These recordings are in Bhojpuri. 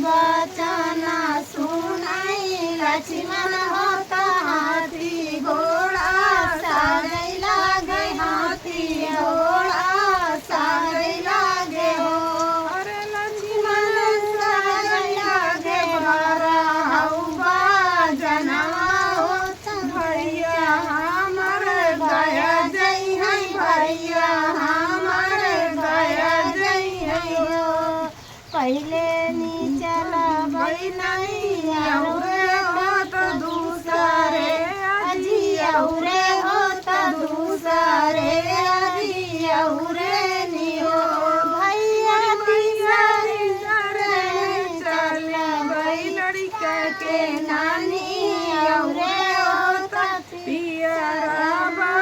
बचन सुनाई लक्ष्मण होत हाथी घोड़ा सागै लागे हाथी घोड़ा सागै लागे हो अरे लक्ष्मण सागै लागे भरा हौवा जनवा होत भैया हमर गया जई है भैया हमर गया जई है हो पहले नी चला नहीं औरे होत दूसरे अजी औरे होत दूसरे अजी औरे नी हो भैया तीसरे चल गई लड़का के नानी औरे होत पियरबा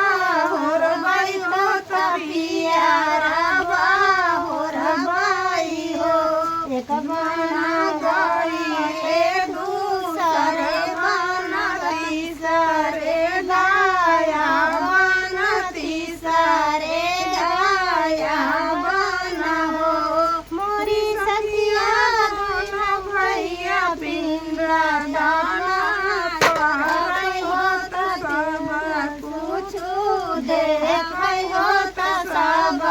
होर बाई होत पियरबा होर बाई हो एक बना गई दूसरे बना तीसरे गाया बना तीसरे गाया बना हो मोरी सखिया दोनों भैया पिंडा दाना पारई होत सब कुछु देखै होत सब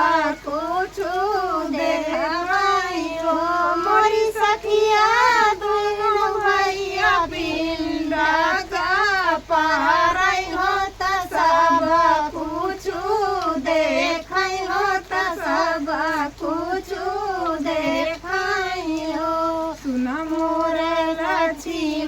कुछु देखै हो मोरी सखिया दोनों भैया पिंडा का पारई होत सब कुछु देखै होत सब कुछु देखै हो सुना मोर लक्ष्मी